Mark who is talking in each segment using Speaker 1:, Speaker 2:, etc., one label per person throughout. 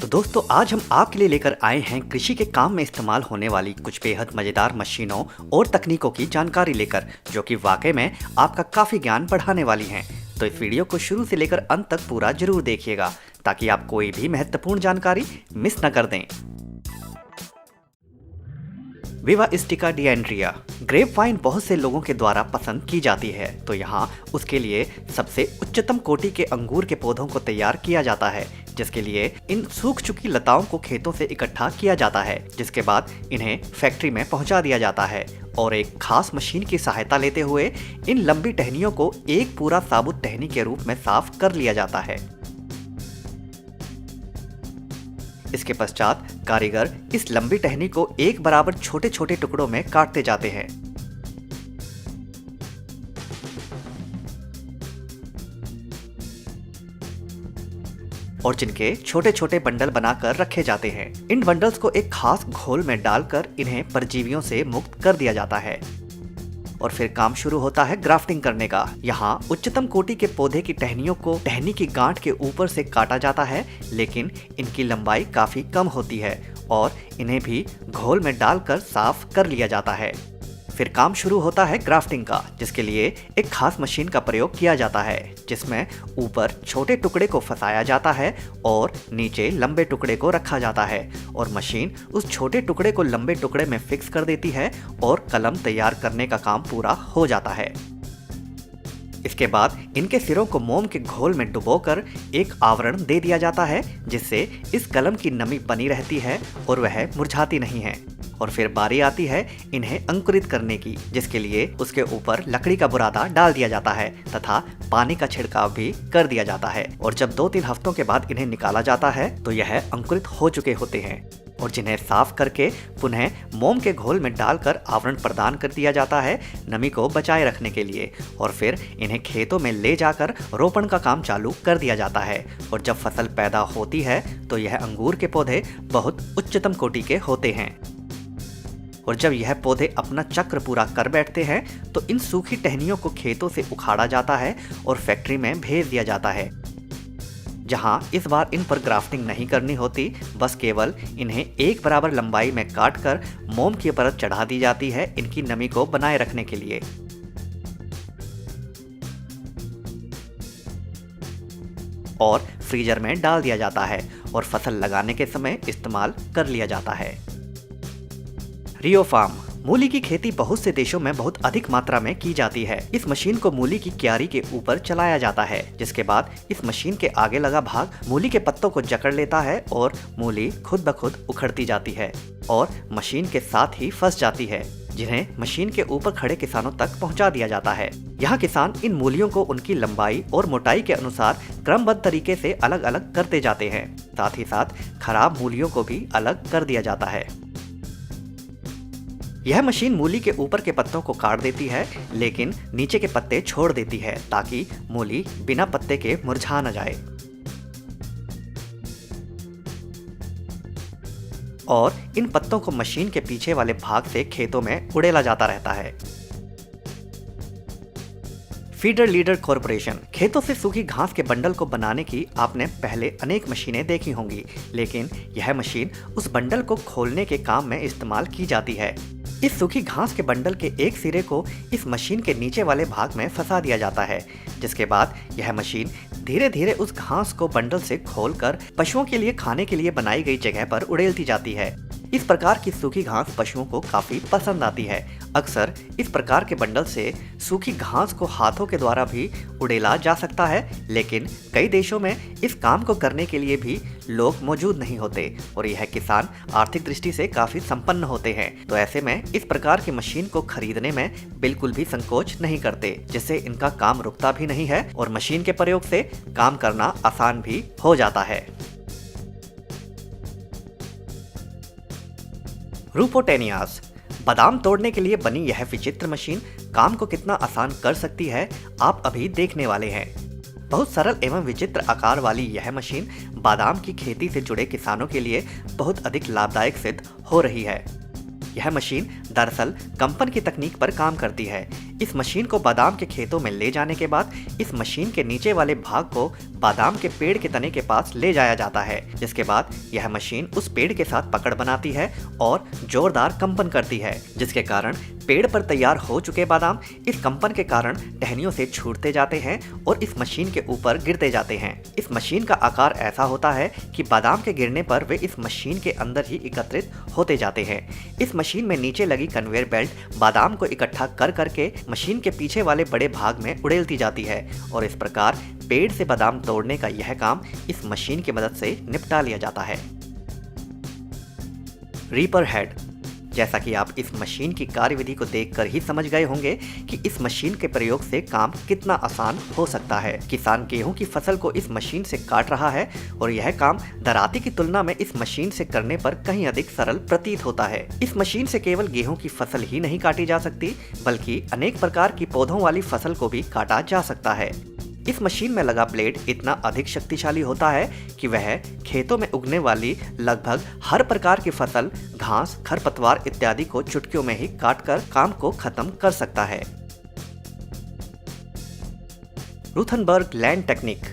Speaker 1: तो दोस्तों आज हम आपके लिए लेकर आए हैं कृषि के काम में इस्तेमाल होने वाली कुछ बेहद मजेदार मशीनों और तकनीकों की जानकारी लेकर, जो कि वाकई में आपका काफी ज्ञान बढ़ाने वाली हैं। तो इस वीडियो को शुरू से लेकर अंत तक पूरा जरूर देखिएगा ताकि आप कोई भी महत्वपूर्ण जानकारी मिस न कर दें। विवा स्टिका डिएंड्रिया ग्रेप वाइन बहुत से लोगों के द्वारा पसंद की जाती है, तो यहाँ उसके लिए सबसे उच्चतम कोटि के अंगूर के पौधों को तैयार किया जाता है, जिसके लिए इन सूख चुकी लताओं को खेतों से इकट्ठा किया जाता है, जिसके बाद इन्हें फैक्ट्री में पहुंचा दिया जाता है और एक खास मशीन की सहायता लेते हुए इन लंबी टहनियों को एक पूरा साबुत टहनी के रूप में साफ कर लिया जाता है। इसके पश्चात कारीगर इस लंबी टहनी को एक बराबर छोटे छोटे टुकड़ों में काटते जाते हैं और जिनके छोटे छोटे बंडल बनाकर रखे जाते हैं। इन बंडल्स को एक खास घोल में डालकर इन्हें परजीवियों से मुक्त कर दिया जाता है और फिर काम शुरू होता है ग्राफ्टिंग करने का। यहाँ उच्चतम कोटि के पौधे की टहनियों को टहनी की गांठ के ऊपर से काटा जाता है, लेकिन इनकी लंबाई काफी कम होती है और इन्हें भी घोल में डालकर साफ कर लिया जाता है। फिर काम शुरू होता है ग्राफ्टिंग का, जिसके लिए एक खास मशीन का प्रयोग किया जाता है, जिसमें ऊपर छोटे टुकड़े को फंसाया जाता है और नीचे लंबे टुकड़े को रखा जाता है और मशीन उस छोटे टुकड़े को लंबे टुकड़े में फिक्स कर देती है और कलम तैयार करने का काम पूरा हो जाता है। इसके बाद इनके सिरों को मोम के घोल में डुबोकर एक आवरण दे दिया जाता है, जिससे इस कलम की नमी बनी रहती है और वह मुरझाती नहीं है। और फिर बारी आती है इन्हें अंकुरित करने की, जिसके लिए उसके ऊपर लकड़ी का बुरादा डाल दिया जाता है तथा पानी का छिड़काव भी कर दिया जाता है। और जब 2-3 हफ्तों के बाद इन्हें निकाला जाता है तो यह अंकुरित हो चुके होते हैं और जिन्हें साफ करके पुनः मोम के घोल में डालकर आवरण प्रदान कर दिया जाता है नमी को बचाए रखने के लिए। और फिर इन्हें खेतों में ले जाकर रोपण का काम चालू कर दिया जाता है और जब फसल पैदा होती है तो यह अंगूर के पौधे बहुत उच्चतम कोटि के होते हैं। और जब यह पौधे अपना चक्र पूरा कर बैठते हैं तो इन सूखी टहनियों को खेतों से उखाड़ा जाता है और फैक्ट्री में भेज दिया जाता है, जहां इस बार इन पर ग्राफ्टिंग नहीं करनी होती, बस केवल इन्हें एक बराबर लंबाई में काटकर मोम की परत चढ़ा दी जाती है इनकी नमी को बनाए रखने के लिए। और फ्रीजर में डाल दिया जाता है और फसल लगाने के समय इस्तेमाल कर लिया जाता है। रियो फार्म मूली की खेती बहुत से देशों में बहुत अधिक मात्रा में की जाती है। इस मशीन को मूली की क्यारी के ऊपर चलाया जाता है, जिसके बाद इस मशीन के आगे लगा भाग मूली के पत्तों को जकड़ लेता है और मूली खुद ब खुद उखड़ती जाती है और मशीन के साथ ही फंस जाती है, जिन्हें मशीन के ऊपर खड़े किसानों तक पहुंचा दिया जाता है। यहाँ किसान इन मूलियों को उनकी लंबाई और मोटाई के अनुसार क्रमबद्ध तरीके से अलग अलग करते जाते हैं। साथ ही साथ खराब मूलियों को भी अलग कर दिया जाता है। यह मशीन मूली के ऊपर के पत्तों को काट देती है, लेकिन नीचे के पत्ते छोड़ देती है ताकि मूली बिना पत्ते के मुरझा न जाए। और इन पत्तों को मशीन के पीछे वाले भाग से खेतों में उड़ेला जाता रहता है। फीडर लीडर कॉर्पोरेशन खेतों से सूखी घास के बंडल को बनाने की आपने पहले अनेक मशीनें देखी होंगी, लेकिन यह मशीन उस बंडल को खोलने के काम में इस्तेमाल की जाती है। इस सूखी घास के बंडल के एक सिरे को इस मशीन के नीचे वाले भाग में फंसा दिया जाता है, जिसके बाद यह मशीन धीरे धीरे उस घास को बंडल से खोलकर पशुओं के लिए खाने के लिए बनाई गई जगह पर उड़ेलती जाती है। इस प्रकार की सूखी घास पशुओं को काफी पसंद आती है। अक्सर इस प्रकार के बंडल से सूखी घास को हाथों के द्वारा भी उड़ेला जा सकता है, लेकिन कई देशों में इस काम को करने के लिए भी लोग मौजूद नहीं होते और यह किसान आर्थिक दृष्टि से काफी संपन्न होते हैं, तो ऐसे में इस प्रकार की मशीन को खरीदने में बिल्कुल भी संकोच नहीं करते, जिससे इनका काम रुकता भी नहीं है और मशीन के प्रयोग से काम करना आसान भी हो जाता है। रूपोटेनियास बादाम तोड़ने के लिए बनी यह विचित्र मशीन काम को कितना आसान कर सकती है, आप अभी देखने वाले हैं। बहुत सरल एवं विचित्र आकार वाली यह मशीन बादाम की खेती से जुड़े किसानों के लिए बहुत अधिक लाभदायक सिद्ध हो रही है। यह मशीन दरअसल कंपन की तकनीक पर काम करती है। इस मशीन को बादाम के खेतों में ले जाने के बाद इस मशीन के नीचे वाले भाग को बादाम के पेड़ के तने के पास ले जाया जाता है, जिसके बाद यह मशीन उस पेड़ के साथ पकड़ बनाती है और जोरदार कंपन करती है, जिसके कारण पेड़ पर तैयार हो चुके बादाम इस कंपन के कारण टहनियों से छूटते जाते हैं और इस मशीन के ऊपर गिरते जाते हैं। इस मशीन का आकार ऐसा होता है कि बादाम के गिरने पर वे इस मशीन के अंदर ही एकत्रित होते जाते हैं। इस मशीन में नीचे लगी कन्वेयर बेल्ट बादाम को इकट्ठा कर करके मशीन के पीछे वाले बड़े भाग में उड़ेलती जाती है और इस प्रकार पेड़ से बादाम तोड़ने का यह काम इस मशीन की मदद से निपटा लिया जाता है। Reaper head. जैसा कि आप इस मशीन की कार्यविधि को देखकर ही समझ गए होंगे कि इस मशीन के प्रयोग से काम कितना आसान हो सकता है। किसान गेहूं की फसल को इस मशीन से काट रहा है और यह काम दराती की तुलना में इस मशीन से करने पर कहीं अधिक सरल प्रतीत होता है। इस मशीन से केवल गेहूं की फसल ही नहीं काटी जा सकती, बल्कि अनेक प्रकार की पौधों वाली फसल को भी काटा जा सकता है। इस मशीन में लगा ब्लेड इतना अधिक शक्तिशाली होता है कि वह खेतों में उगने वाली लगभग हर प्रकार की फसल, घास, खरपतवार इत्यादि को चुटकियों में ही काटकर काम को खत्म कर सकता है। रुथनबर्ग लैंड टेक्निक।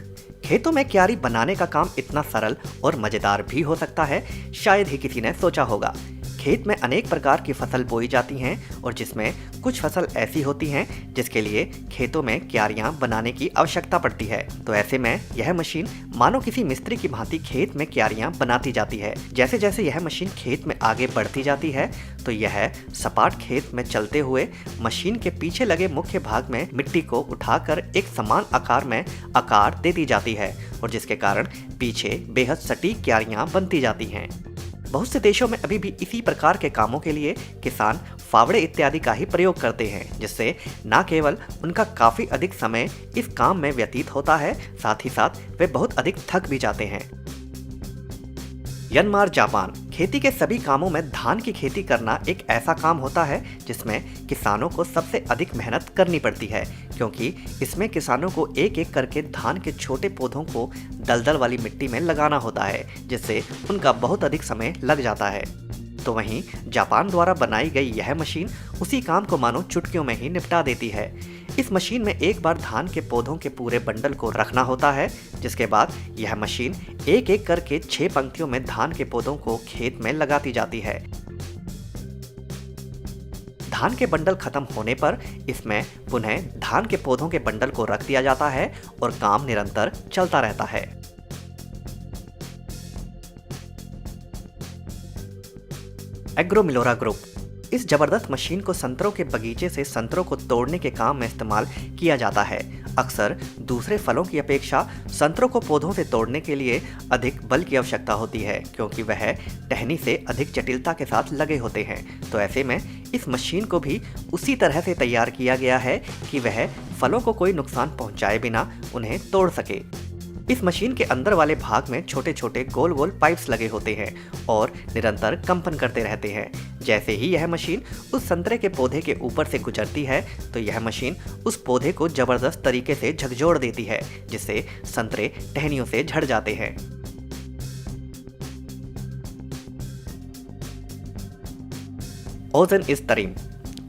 Speaker 1: खेतों में क्यारी बनाने का काम इतना सरल और मजेदार भी हो सकता है, शायद ही किसी ने सोचा होगा। खेत में अनेक प्रकार की फसल बोई जाती हैं और जिसमें कुछ फसल ऐसी होती हैं जिसके लिए खेतों में क्यारियां बनाने की आवश्यकता पड़ती है। तो ऐसे में यह मशीन मानो किसी मिस्त्री की भांति खेत में क्यारियां बनाती जाती है। जैसे जैसे यह मशीन खेत में आगे बढ़ती जाती है तो यह सपाट खेत में चलते हुए मशीन के पीछे लगे मुख्य भाग में मिट्टी को उठाकर एक समान आकार में आकार देती जाती है और जिसके कारण पीछे बेहद सटीक क्यारियां बनती जाती हैं। बहुत से देशों में अभी भी इसी प्रकार के कामों के लिए किसान फावड़े इत्यादि का ही प्रयोग करते हैं, जिससे न केवल उनका काफी अधिक समय इस काम में व्यतीत होता है, साथ ही साथ वे बहुत अधिक थक भी जाते हैं। Myanmar, Japan. खेती के सभी कामों में धान की खेती करना एक ऐसा काम होता है जिसमें किसानों को सबसे अधिक मेहनत करनी पड़ती है, क्योंकि इसमें किसानों को एक एक करके धान के छोटे पौधों को दलदल वाली मिट्टी में लगाना होता है, जिससे उनका बहुत अधिक समय लग जाता है। तो वहीं जापान द्वारा बनाई गई यह मशीन उसी काम को मानो चुटकियों में ही निपटा देती है। इस मशीन में एक बार धान के पौधों के पूरे बंडल को रखना होता है, जिसके बाद यह मशीन एक एक करके 6 पंक्तियों में धान के पौधों को खेत में लगाती जाती है। धान के बंडल खत्म होने पर इसमें पुनः धान के पौधों के बंडल को रख दिया जाता है और काम निरंतर चलता रहता है। एग्रो मिलोरा ग्रुप। इस जबरदस्त मशीन को संतरों के बगीचे से संतरों को तोड़ने के काम में इस्तेमाल किया जाता है। अक्सर दूसरे फलों की अपेक्षा संतरों को पौधों से तोड़ने के लिए अधिक बल की आवश्यकता होती है, क्योंकि वह टहनी से अधिक जटिलता के साथ लगे होते हैं। तो ऐसे में इस मशीन को भी उसी तरह से तैयार किया गया है कि वह फलों को कोई नुकसान पहुंचाए बिना उन्हें तोड़ सके। इस मशीन के अंदर वाले भाग में छोटे छोटे गोल गोल पाइप्स लगे होते हैं और निरंतर कंपन करते रहते हैं। जैसे ही यह मशीन उस संतरे के पौधे के ऊपर से गुजरती है तो यह मशीन उस पौधे को जबरदस्त तरीके से झकझोर देती है, जिससे संतरे टहनियों से झड़ जाते हैं। ओजन इज तरीम।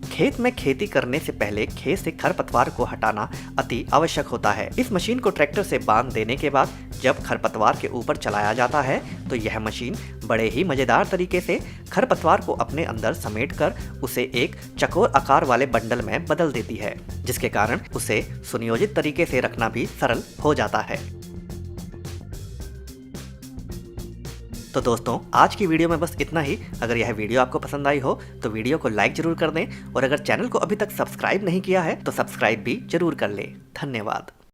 Speaker 1: खेत में खेती करने से पहले खेत से खरपतवार को हटाना अति आवश्यक होता है। इस मशीन को ट्रैक्टर से बांध देने के बाद जब खरपतवार के ऊपर चलाया जाता है तो यह मशीन बड़े ही मजेदार तरीके से खरपतवार को अपने अंदर समेटकर उसे एक चकोर आकार वाले बंडल में बदल देती है, जिसके कारण उसे सुनियोजित तरीके से रखना भी सरल हो जाता है। तो दोस्तों, आज की वीडियो में बस इतना ही। अगर यह वीडियो आपको पसंद आई हो तो वीडियो को लाइक जरूर कर दें और अगर चैनल को अभी तक सब्सक्राइब नहीं किया है तो सब्सक्राइब भी जरूर कर लें। धन्यवाद।